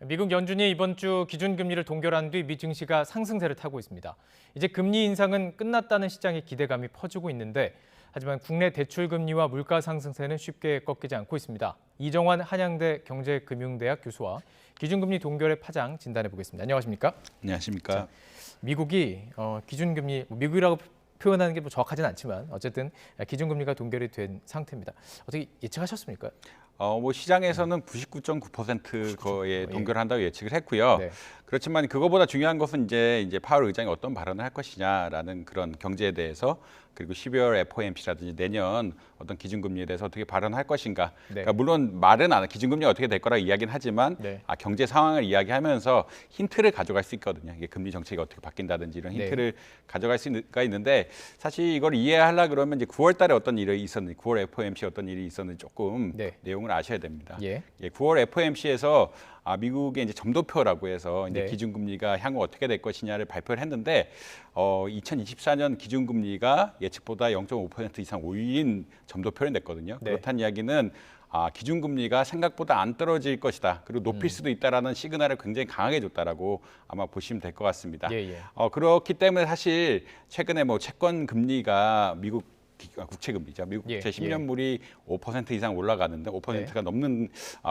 미국 연준이 이번 주 기준금리를 동결한 뒤 미 증시가 상승세를 타고 있습니다. 이제 금리 인상은 끝났다는 시장의 기대감이 퍼지고 있는데 하지만 국내 대출금리와 물가 상승세는 쉽게 꺾이지 않고 있습니다. 이정환 한양대 경제금융대학 교수와 기준금리 동결의 파장 진단해 보겠습니다. 안녕하십니까? 안녕하십니까? 자, 미국이 기준금리, 미국이라고 표현하는 게 뭐 정확하진 않지만 어쨌든 기준금리가 동결이 된 상태입니다. 어떻게 예측하셨습니까? 뭐 시장에서는 99.9% 거에 동결한다고 예측을 했고요. 네. 그렇지만 그거보다 중요한 것은 이제 파월 의장이 어떤 발언을 할 것이냐라는 그런 경제에 대해서 그리고 12월 FOMC라든지 내년 어떤 기준금리에 대해서 어떻게 발언할 것인가. 네. 그러니까 물론 말은 안 기준금리가 어떻게 될 거라 이야기는 하지만 네. 경제 상황을 이야기하면서 힌트를 가져갈 수 있거든요. 이게 금리 정책이 어떻게 바뀐다든지 이런 힌트를 가져갈 수가 있는데 사실 이걸 이해하려 그러면 이제 9월 달에 어떤 일이 있었는지 9월 FOMC 어떤 일이 있었는지 조금 내용을 아셔야 됩니다. 9월 FOMC에서 미국의 이제 점도표라고 해서 이제 기준금리가 향후 어떻게 될 것이냐를 발표를 했는데 2024년 기준금리가 예측보다 0.5% 이상 올린 점도표를 냈거든요. 그렇다는 이야기는 기준금리가 생각보다 안 떨어질 것이다. 그리고 높일 수도 있다라는 시그널을 굉장히 강하게 줬다라고 아마 보시면 될 것 같습니다. 그렇기 때문에 사실 최근에 뭐 채권 금리가 미국 국채금리죠. 미국 국채 10년물이 5% 이상 올라가는데 5%가 넘는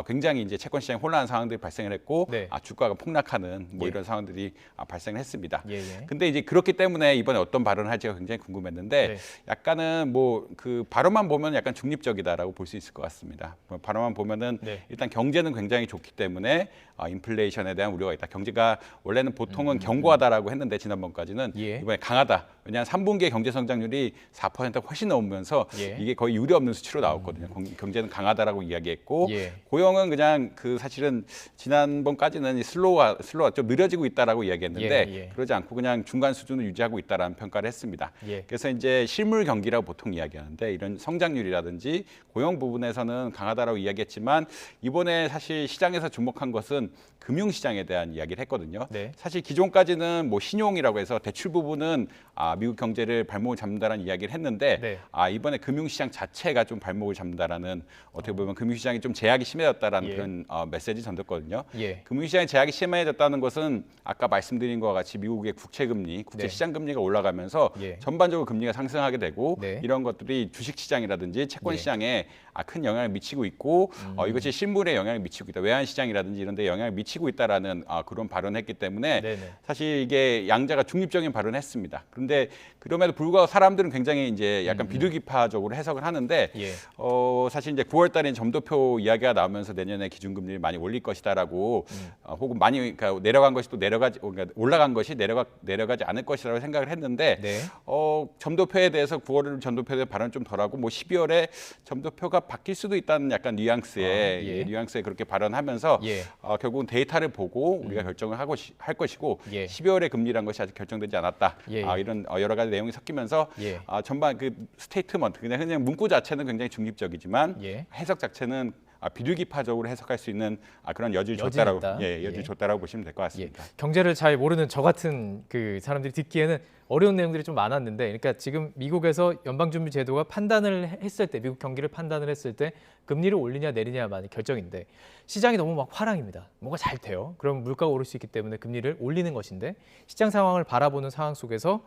굉장히 이제 채권 시장 혼란한 상황들이 발생을 했고 주가가 폭락하는 뭐 이런 상황들이 발생을 했습니다. 근데 이제 그렇기 때문에 이번에 어떤 발언을 할지가 굉장히 궁금했는데 약간은 뭐 그 발언만 보면 약간 중립적이다라고 볼 수 있을 것 같습니다. 발언만 보면은 일단 경제는 굉장히 좋기 때문에 인플레이션에 대한 우려가 있다. 경제가 원래는 보통은 견고하다라고 했는데 지난번까지는 이번에 강하다. 왜냐하면 3분기의 경제 성장률이 4%가 훨씬 넘으면서 이게 거의 유례 없는 수치로 나왔거든요. 경제는 강하다라고 이야기했고 고용은 그냥 그 사실은 지난번까지는 슬로우가 좀 느려지고 있다라고 이야기했는데 그러지 않고 그냥 중간 수준을 유지하고 있다라는 평가를 했습니다. 그래서 이제 실물 경기라고 보통 이야기하는데 이런 성장률이라든지 고용 부분에서는 강하다라고 이야기했지만 이번에 사실 시장에서 주목한 것은 금융시장에 대한 이야기를 했거든요. 사실 기존까지는 뭐 신용이라고 해서 대출 부분은 미국 경제를 발목을 잡는다라는 이야기를 했는데 이번에 금융시장 자체가 좀 발목을 잡는다라는 어떻게 보면 금융시장이 좀 제약이 심해졌다라는 그런 메시지 전했거든요. 금융시장의 제약이 심해졌다는 것은 아까 말씀드린 것과 같이 미국의 국채금리, 국채시장금리가 올라가면서 전반적으로 금리가 상승하게 되고 이런 것들이 주식시장이라든지 채권시장에 큰 영향을 미치고 있고 이것이 실물에 영향을 미치고 있다. 외환시장이라든지 이런 데 영향을 미치고 있다라는 그런 발언을 했기 때문에 사실 이게 양자가 중립적인 발언을 했습니다. 그런데 그럼에도 불구하고 사람들은 굉장히 이제 약간 비둘기파적으로 해석을 하는데 사실 이제 9월 달에 점도표 이야기가 나오면서 내년에 기준금리를 많이 올릴 것이다라고 혹은 많이 그러니까 내려간 것이 또 그러니까 올라간 것이 내려가지 않을 것이라고 생각을 했는데 점도표에 대해서 9월 점도표에 대해 발언 좀 덜하고 뭐 12월에 점도표가 바뀔 수도 있다는 약간 뉘앙스의 그렇게 발언하면서 결국은 데이터를 보고 우리가 결정을 할 것이고 12월에 금리란 것이 아직 결정되지 않았다. 이런 여러 가지 내용이 섞이면서 전반 그 스테이트먼트 그냥 문구 자체는 굉장히 중립적이지만 해석 자체는 비둘기파적으로 해석할 수 있는 그런 여지를 줬다라고 보시면 될 것 같습니다. 경제를 잘 모르는 저 같은 그 사람들이 듣기에는 어려운 내용들이 좀 많았는데, 그러니까 지금 미국에서 연방준비제도가 판단을 했을 때, 미국 경기를 판단을 했을 때 금리를 올리냐 내리냐만이 결정인데 시장이 너무 막 화랑입니다. 뭔가 잘 돼요. 그럼 물가가 오를 수 있기 때문에 금리를 올리는 것인데 시장 상황을 바라보는 상황 속에서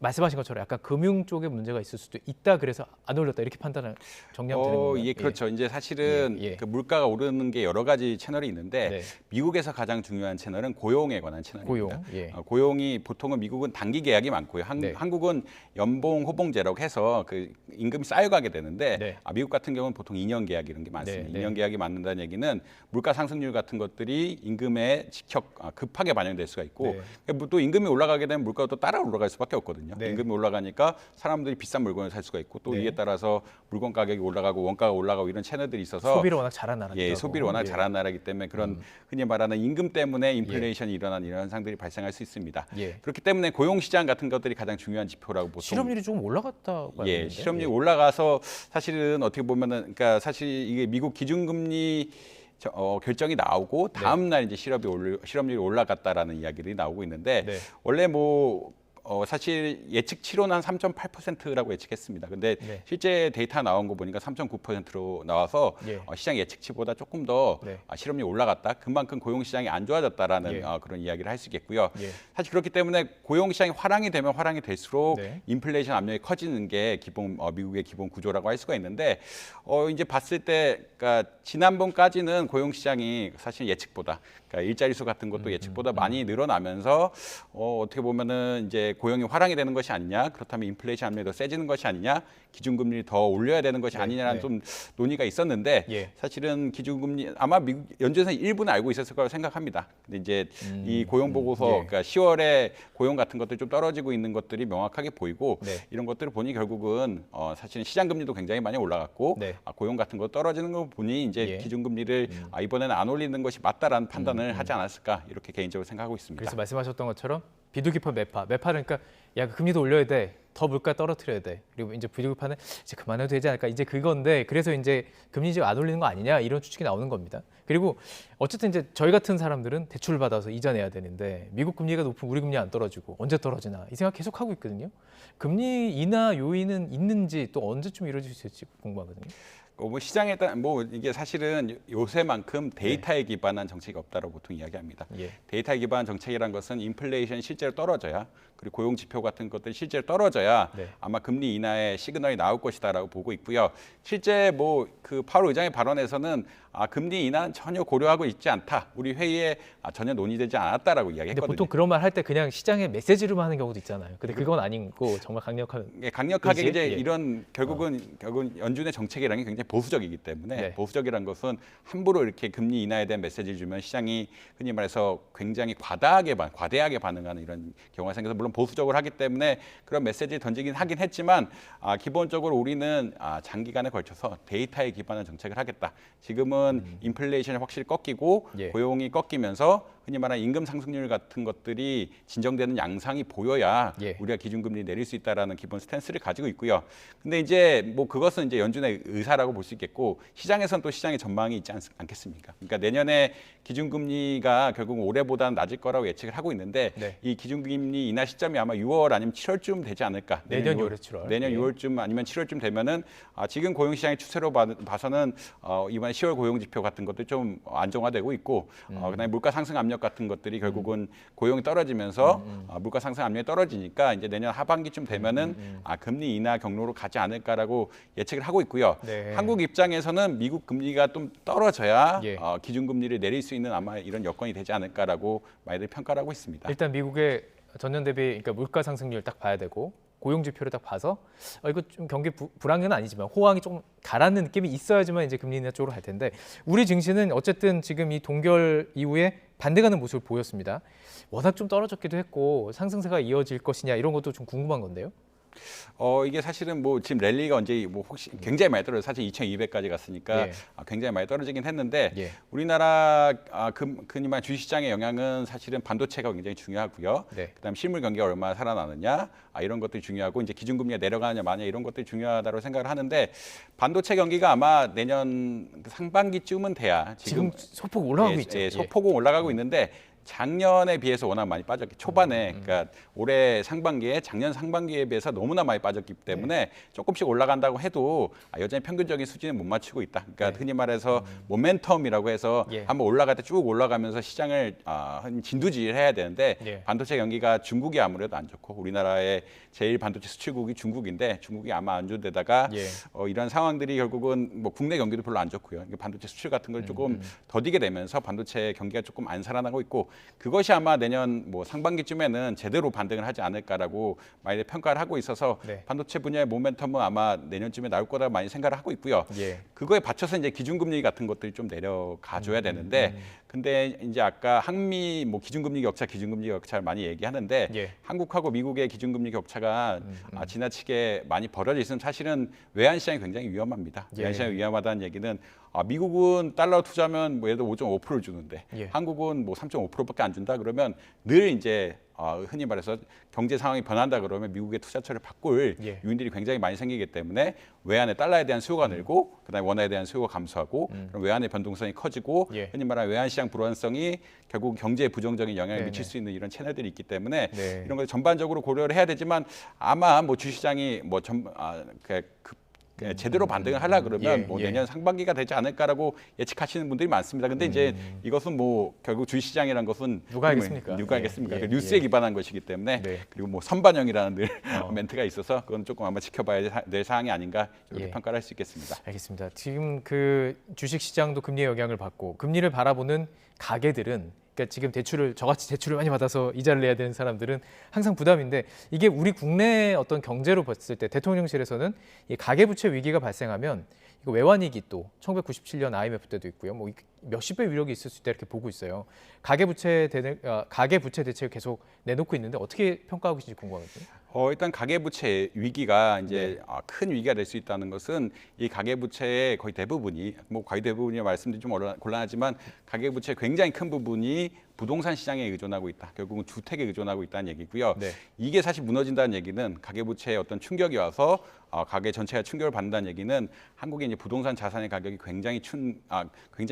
말씀하신 것처럼 약간 금융 쪽에 문제가 있을 수도 있다. 그래서 안 올렸다 이렇게 판단을 정리하면 되는 건가요? 그렇죠. 이제 사실은 그 물가가 오르는 게 여러 가지 채널이 있는데 미국에서 가장 중요한 채널은 고용에 관한 채널입니다. 고용이 보통은 미국은 단기 계약이 많고요. 한국은 연봉 호봉제라고 해서 그 임금이 쌓여가게 되는데 미국 같은 경우는 보통 2년 계약 이런 게 많습니다. 2년 계약이 맞는다는 얘기는 물가 상승률 같은 것들이 임금에 급하게 반영될 수가 있고 또 임금이 올라가게 되면 물가가 또 따라 올라갈 수밖에 없거든요. 임금이 올라가니까 사람들이 비싼 물건을 살 수가 있고 또 이에 따라서 물건 가격이 올라가고 원가가 올라가고 이런 채널들이 있어서 소비를 워낙 잘하는 나라기도 소비를 워낙 잘하는 나라이기 때문에 그런 흔히 말하는 임금 때문에 인플레이션이 일어나는 이런 현상들이 발생할 수 있습니다. 그렇기 때문에 고용시장 같은 것들이 가장 중요한 지표라고 보통 실업률이 조금 올라갔다고 하는데 실업률이 올라가서 사실은 어떻게 보면은 그러니까 사실 이게 미국 기준금리 결정이 나오고 다음 날 이제 실업률이 올라갔다라는 이야기들이 나오고 있는데 원래 뭐 사실 예측치로는 한 3.8%라고 예측했습니다. 근데 네. 실제 데이터 나온 거 보니까 3.9%로 나와서 예. 시장 예측치보다 조금 더 네. 실업률이 올라갔다. 그만큼 고용 시장이 안 좋아졌다라는 예. 그런 이야기를 할 수 있겠고요. 예. 사실 그렇기 때문에 고용 시장이 화랑이 되면 화랑이 될수록 네. 인플레이션 압력이 커지는 게 기본 미국의 기본 구조라고 할 수가 있는데 이제 봤을 때 그러니까 지난번까지는 고용 시장이 사실 예측보다 그러니까 일자리 수 같은 것도 예측보다 많이 늘어나면서 어떻게 보면은 이제 고용이 화랑이 되는 것이 아니냐, 그렇다면 인플레이션 압력이 더 세지는 것이 아니냐, 기준금리를 더 올려야 되는 것이 네, 아니냐라는 네. 좀 논의가 있었는데 예. 사실은 기준금리 아마 미국 연준에서 일부는 알고 있었을 거라고 생각합니다. 근데 이제 이 고용 보고서 예. 그러니까 10월에 고용 같은 것들 좀 떨어지고 있는 것들이 명확하게 보이고 네. 이런 것들을 보니 결국은 사실은 시장 금리도 굉장히 많이 올라갔고 네. 고용 같은 거 떨어지는 거 보니 이제 예. 기준금리를 이번에는 안 올리는 것이 맞다라는 판단을 하지 않았을까 이렇게 개인적으로 생각하고 있습니다. 그래서 말씀하셨던 것처럼 비둘기파 매파는 그러니까 야 금리도 올려야 돼. 더 물가 떨어뜨려야 돼. 그리고 이제 비둘기파는 이제 그만해도 되지 않을까. 이제 그건데 그래서 이제 금리 이제 안 올리는 거 아니냐 이런 추측이 나오는 겁니다. 그리고 어쨌든 이제 저희 같은 사람들은 대출을 받아서 이자 내야 되는데 미국 금리가 높으면 우리 금리 안 떨어지고 언제 떨어지나 이 생각 계속 하고 있거든요. 금리 인하 요인은 있는지 또 언제쯤 이루어질 수 있을지 궁금하거든요. 뭐 시장에 따라 뭐 이게 사실은 요새만큼 데이터에 기반한 정책이 없다고 보통 이야기합니다. 예. 데이터에 기반한 정책이란 것은 인플레이션이 실제로 떨어져야 그리고 고용 지표 같은 것들이 실제로 떨어져야 네. 아마 금리 인하의 시그널이 나올 것이다라고 보고 있고요. 실제 뭐 그 파월 의장의 발언에서는 금리 인하는 전혀 고려하고 있지 않다. 우리 회의에 전혀 논의되지 않았다라고 근데 이야기했거든요. 보통 그런 말 할 때 그냥 시장에 메시지로만 하는 경우도 있잖아요. 근데 그건 아니고 정말 강력한 강력하게 의지? 이제 예. 이런 결국은 연준의 정책이라는 게 굉장히 보수적이기 때문에 네. 보수적이라는 것은 함부로 이렇게 금리 인하에 대한 메시지를 주면 시장이 흔히 말해서 굉장히 과대하게 반응하는 이런 경우가 생겨서 물론 보수적으로 하기 때문에 그런 메시지를 던지긴 하긴 했지만 기본적으로 우리는 장기간에 걸쳐서 데이터에 기반한 정책을 하겠다. 지금은 인플레이션이 확실히 꺾이고 예. 고용이 꺾이면서 흔히 말하는 임금 상승률 같은 것들이 진정되는 양상이 보여야 예. 우리가 기준금리 내릴 수 있다라는 기본 스탠스를 가지고 있고요. 근데 이제 뭐 그것은 이제 연준의 의사라고 볼 수 있겠고 시장에서는 또 시장의 전망이 있지 않겠습니까? 그러니까 내년에 기준금리가 결국 올해보다는 낮을 거라고 예측을 하고 있는데 네. 이 기준금리 인하 시점이 아마 6월 아니면 7월쯤 되지 않을까? 내년 6월, 7월. 내년 예. 6월쯤 아니면 7월쯤 되면은 지금 고용 시장의 추세로 봐서는 이번에 10월 고용 지표 같은 것도 좀 안정화되고 있고 그다음에 물가 상승 압력 같은 것들이 결국은 고용이 떨어지면서 물가 상승 압력이 떨어지니까 이제 내년 하반기쯤 되면은 금리 인하 경로로 가지 않을까라고 예측을 하고 있고요. 네. 한국 입장에서는 미국 금리가 좀 떨어져야 예. 기준금리를 내릴 수 있는 아마 이런 여건이 되지 않을까라고 많이들 평가를 하고 있습니다. 일단 미국의 전년 대비 그러니까 물가 상승률 딱 봐야 되고 고용 지표를 딱 봐서 이거 좀 경기 불황은 아니지만 호황이 좀 가라앉는 느낌이 있어야지만 이제 금리 인하 쪽으로 갈 텐데 우리 증시는 어쨌든 지금 이 동결 이후에 반대가는 모습을 보였습니다. 워낙 좀 떨어졌기도 했고 상승세가 이어질 것이냐 이런 것도 좀 궁금한 건데요. 이게 사실은 뭐 지금 랠리가 언제 뭐 혹시 굉장히 많이 떨어져 사실 2,200까지 갔으니까 예. 굉장히 많이 떨어지긴 했는데 예. 우리나라 그니만 주식시장의 영향은 사실은 반도체가 굉장히 중요하고요. 네. 그다음 실물 경기가 얼마나 살아나느냐 이런 것들이 중요하고 이제 기준금리가 내려가느냐 마냐 이런 것들이 중요하다고 생각을 하는데 반도체 경기가 아마 내년 상반기쯤은 돼야 지금 소폭 올라가고 있죠. 예, 소폭은 올라가고 있는데 작년에 비해서 워낙 많이 빠졌기 초반에 그러니까 올해 상반기에 작년 상반기에 비해서 너무나 많이 빠졌기 때문에 조금씩 올라간다고 해도 여전히 평균적인 수준에 못 맞추고 있다. 그러니까 네. 흔히 말해서 모멘텀이라고 해서 예. 한번 올라갈 때 쭉 올라가면서 시장을 진두지휘해야 되는데 예. 반도체 경기가 중국이 아무래도 안 좋고 우리나라의 제일 반도체 수출국이 중국인데 중국이 아마 안 좋은 데다가 예. 이런 상황들이 결국은 뭐 국내 경기도 별로 안 좋고요. 반도체 수출 같은 걸 조금 더디게 되면서 반도체 경기가 조금 안 살아나고 있고 그것이 아마 내년 뭐 상반기쯤에는 제대로 반등을 하지 않을까라고 많이 평가를 하고 있어서 네. 반도체 분야의 모멘텀은 아마 내년쯤에 나올 거다 많이 생각을 하고 있고요. 예. 그거에 받쳐서 이제 기준금리 같은 것들이 좀 내려가줘야 되는데 근데 이제 아까 한미 뭐 기준금리 격차를 많이 얘기하는데 예. 한국하고 미국의 기준금리 격차가 지나치게 많이 벌어져 있으면 사실은 외환시장이 굉장히 위험합니다. 예. 외환시장이 위험하다는 얘기는 미국은 달러 투자하면 뭐 예를 들어 5.5%를 주는데 예. 한국은 뭐 3.5%밖에 안 준다 그러면 늘 이제 흔히 말해서 경제 상황이 변한다 그러면 미국의 투자처를 바꿀 예. 요인들이 굉장히 많이 생기기 때문에 외환의 달러에 대한 수요가 늘고 그다음에 원화에 대한 수요가 감소하고 그럼 외환의 변동성이 커지고 예. 흔히 말하는 외환 시장 불안성이 결국 경제에 부정적인 영향을 네네. 미칠 수 있는 이런 채널들이 있기 때문에 네. 이런 걸 전반적으로 고려를 해야 되지만 아마 뭐 주시장이 제대로 반등을 하려 그러면 예, 뭐 예. 내년 상반기가 되지 않을까라고 예측하시는 분들이 많습니다. 근데 이제 이것은 뭐 결국 주식시장이라는 것은 누가 알겠습니까? 누가 알겠습니까? 예, 그 예, 뉴스에 예. 기반한 것이기 때문에 네. 그리고 뭐 선반영이라는 늘 멘트가 있어서 그건 조금 아마 지켜봐야 될 사항이 아닌가 이렇게 예. 평가를 할 수 있겠습니다. 알겠습니다. 지금 그 주식 시장도 금리의 영향을 받고 금리를 바라보는 가게들은 그러니까 지금 저같이 대출을 많이 받아서 이자를 내야 되는 사람들은 항상 부담인데 이게 우리 국내 어떤 경제로 봤을 때 대통령실에서는 이 가계부채 위기가 발생하면 이거 외환위기 또 1997년 IMF 때도 있고요. 뭐 몇십 배 위력이 있을 수 있다 이렇게 보고 있어요. 가계부채 대책 계속 내놓고 있는데 어떻게 평가하고 계신지 궁금하거든요. 일단 가계부채 위기가 이제 큰 위기가 될 수 있다는 것은 이 가계부채의 거의 대부분이 뭐 거의 대부분이 말씀드리기 좀 곤란하지만 가계부채의 굉장히 큰 부분이 부동산 시장에 의존하고 있다. 결국은 주택에 의존하고 있다는 얘기고요. 네. 이게 사실 무너진다는 얘기는 가계부채에 어떤 충격이 와서 가계 전체가 충격을 받는다는 얘기는 한국의 이제 부동산 자산의 가격이 굉장히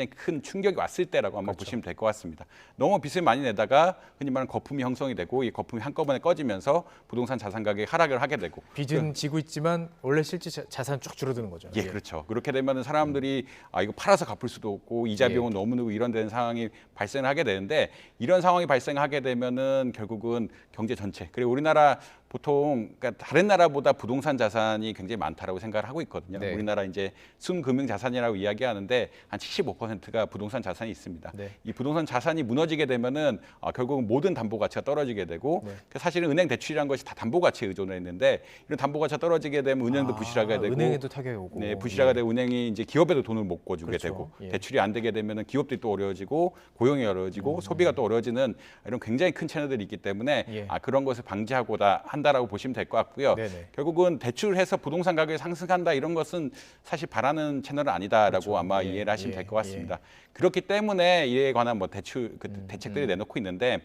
큰 충격이 왔을 때라고 한번 보시면 될 것 같습니다. 너무 빚을 많이 내다가 흔히 말하는 거품이 형성이 되고 이 거품이 한꺼번에 꺼지면서 부동산 자산 가격이 하락을 하게 되고 빚은 지고 있지만 원래 실제 자산 쭉 줄어드는 거죠. 예, 그렇죠. 그렇게 되면 사람들이 이거 팔아서 갚을 수도 없고 이자 예. 비용은 너무 늘고 이런 되는 상황이 발생을 하게 되는데 이런 상황이 발생하게 되면은 결국은 경제 전체 그리고 우리나라 보통 그러니까 다른 나라보다 부동산 자산이 굉장히 많다라고 생각을 하고 있거든요. 네. 우리나라 이제 순금융 자산이라고 이야기하는데 한 75%가 부동산 자산이 있습니다. 네. 이 부동산 자산이 무너지게 되면은 결국은 모든 담보 가치가 떨어지게 되고 네. 사실은 은행 대출이라는 것이 다 담보 가치에 의존을 했는데 이런 담보 가치가 떨어지게 되면 은행도 부실하게 되고 은행에도 타격이 오고. 네, 부실화가 되고 은행이 이제 기업에도 돈을 못 꿔주게 그렇죠. 되고 예. 대출이 안 되게 되면은 기업들이 또 어려워지고 고용이 어려워지고 소비가 또 어려워지는 이런 굉장히 큰 채널들이 있기 때문에 예. 그런 것을 방지하고자 한다라고 보시면 될 것 같고요. 네네. 결국은 대출해서 부동산 가격이 상승한다 이런 것은 사실 바라는 채널은 아니다라고 그렇죠. 아마 예, 이해를 하시면 예, 될 것 같습니다. 그렇기 때문에 이에 관한 뭐 대책들이 내놓고 있는데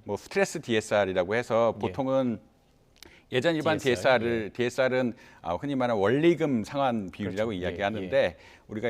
뭐 스트레스 DSR이라고 해서 보통은 예전 일반 DSR은 흔히 말하는 원리금 상환 비율이라고 그렇죠. 이야기하는데 우리가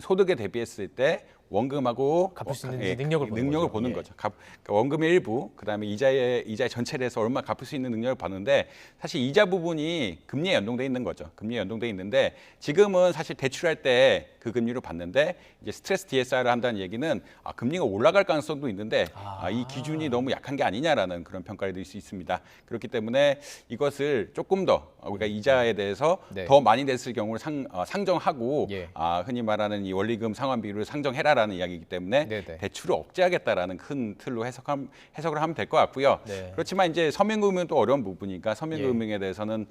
소득에 대비했을 때 원금하고 갚을 수 있는지 능력을 보는 거죠. 거죠. 그러니까 원금의 일부, 그다음에 이자의 전체를 해서 얼마 갚을 수 있는 능력을 봤는데 사실 이자 부분이 금리에 연동돼 있는 거죠. 금리에 연동돼 있는데 지금은 사실 대출할 때 그 금리로 받는데 이제 스트레스 DSR을 한다는 얘기는 금리가 올라갈 가능성도 있는데 이 기준이 너무 약한 게 아니냐라는 그런 평가를 드릴 수 있습니다. 그렇기 때문에 이것을 조금 더 우리가 이자에 대해서 네. 더 많이 냈을 경우를 상정하고 예. 흔히 말하는 이 원리금 상환 비율을 상정해라라는 이야기이기 때문에 네네. 대출을 억제하겠다라는 큰 틀로 해석을 하면 될 것 같고요. 네. 그렇지만 이제 서민금융은 또 어려운 부분이니까 서민금융에 대해서는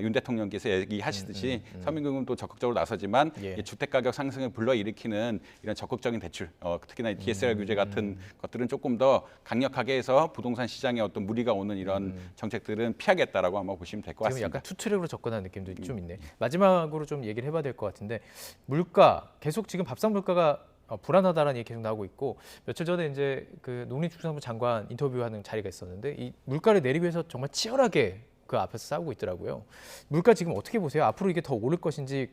윤 대통령께서 얘기하시듯이 서민금융은 또 적극적으로 나서지만 예. 이 주택가격 상승을 불러일으키는 이런 적극적인 대출, 특히나 DSR 규제 같은 것들은 조금 더 강력하게 해서 부동산 시장에 어떤 무리가 오는 이런 정책들은 피하겠다라고 아마 보시면 될 것 지금 같습니다. 약간 투트랙으로 접근하는 느낌도 좀 있네. 마지막으로 좀 얘기를 해봐야 될 것 같은데 물가 계속 지금 밥상 물가가 불안하다라는 얘기 계속 나오고 있고 며칠 전에 이제 그 농림축산부 장관 인터뷰하는 자리가 있었는데 이 물가를 내리기 위해서 정말 치열하게 그 앞에서 싸우고 있더라고요. 물가 지금 어떻게 보세요? 앞으로 이게 더 오를 것인지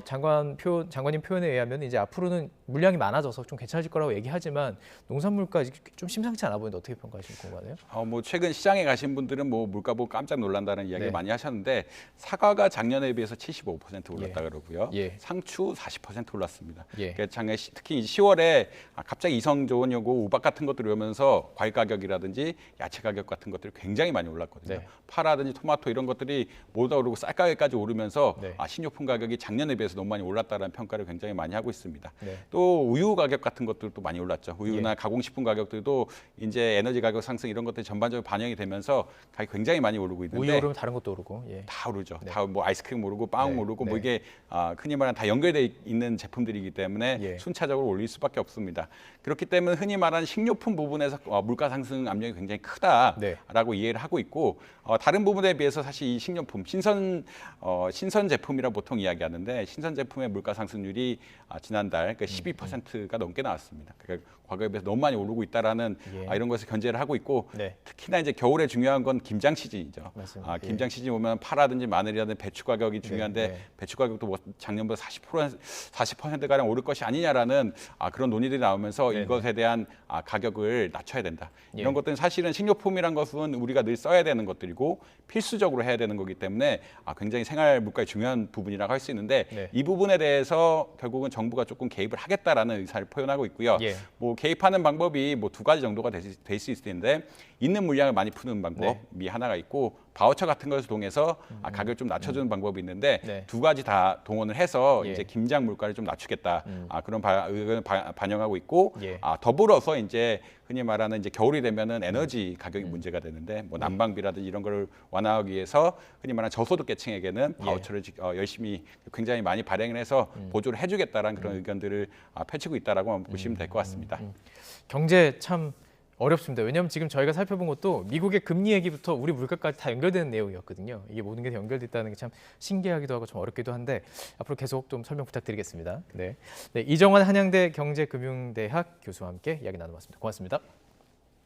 장관님 표현에 의하면 이제 앞으로는 물량이 많아져서 좀 괜찮아질 거라고 얘기하지만 농산 물가 좀 심상치 않아 보이는데 어떻게 평가하시는 건가요? 뭐 최근 시장에 가신 분들은 뭐 물가 보고 깜짝 놀란다는 이야기를 네. 많이 하셨는데 사과가 작년에 비해서 75% 올랐다 그러고요. 예. 상추 40% 올랐습니다. 예. 그러니까 작년 특히 10월에 갑자기 이성 좋은 요구 우박 같은 것들이 오면서 과일 가격이라든지 야채 가격 같은 것들이 굉장히 많이 올랐거든요. 네. 파라든지 토마토 이런 것들이 모두 오르고 쌀가게까지 오르면서 네. 식료품 가격이 작년에 비해서 너무 많이 올랐다는 평가를 굉장히 많이 하고 있습니다. 네. 또 우유 가격 같은 것들도 많이 올랐죠. 우유나 예. 가공식품 가격들도 이제 에너지 가격 상승 이런 것들이 전반적으로 반영이 되면서 가격이 굉장히 많이 오르고 있는데 우유 오르면 다른 것도 오르고. 예. 다 오르죠. 네. 다 뭐 아이스크림 오르고 빵 네. 오르고 네. 뭐 이게 흔히 말하는 다 연결돼 있는 제품들이기 때문에 예. 순차적으로 올릴 수밖에 없습니다. 그렇기 때문에 흔히 말하는 식료품 부분에서 물가 상승 압력이 굉장히 크다라고 네. 이해를 하고 있고 다른 부분에 비해서 사실 이 식료품 신선 제품이라 보통 이야기하는데 신선 제품의 물가 상승률이 지난달 12%가 넘게 나왔습니다. 그러니까 과거에 비해서 너무 많이 오르고 있다라는 예. 이런 것을 견제를 하고 있고 네. 특히나 이제 겨울에 중요한 건 김장 시즌이죠. 맞습니다. 김장 시즌 오면 파라든지 마늘이라든지 배추 가격이 중요한데 네. 배추 가격도 뭐 작년보다 40% 가량 오를 것이 아니냐라는 그런 논의들이 나오면서 네. 이것에 대한 가격을 낮춰야 된다. 예. 이런 것들은 사실은 식료품이란 것은 우리가 늘 써야 되는 것들이고 필수적으로 해야 되는 거기 때문에 굉장히 생활 물가의 중요한 부분이라고 할 수 있는데 네. 이 부분에 대해서 결국은 정부가 조금 개입을 하겠다라는 의사를 표현하고 있고요. 예. 뭐 개입하는 방법이 뭐 두 가지 정도가 될 수 있을 텐데 있는 물량을 많이 푸는 방법이 하나가 있고 바우처 같은 것을 통해서 가격을 좀 낮춰주는 방법이 있는데 네. 두 가지 다 동원을 해서 예. 이제 김장 물가를 좀 낮추겠다 그런 의견을 반영하고 있고 예. 더불어서 이제 흔히 말하는 이제 겨울이 되면은 에너지 가격이 문제가 되는데 뭐 난방비라든지 이런 거를 완화하기 위해서 흔히 말하는 저소득계층에게는 바우처를 열심히 굉장히 많이 발행을 해서 보조를 해주겠다라는 그런 의견들을 펼치고 있다라고 보시면 될 것 같습니다. 경제 참 어렵습니다. 왜냐하면 지금 저희가 살펴본 것도 미국의 금리 얘기부터 우리 물가까지 다 연결되는 내용이었거든요. 이게 모든 게 다 연결됐다는 게 참 신기하기도 하고 좀 어렵기도 한데 앞으로 계속 좀 설명 부탁드리겠습니다. 네, 이정환 한양대 경제금융대학 교수와 함께 이야기 나눠봤습니다. 고맙습니다.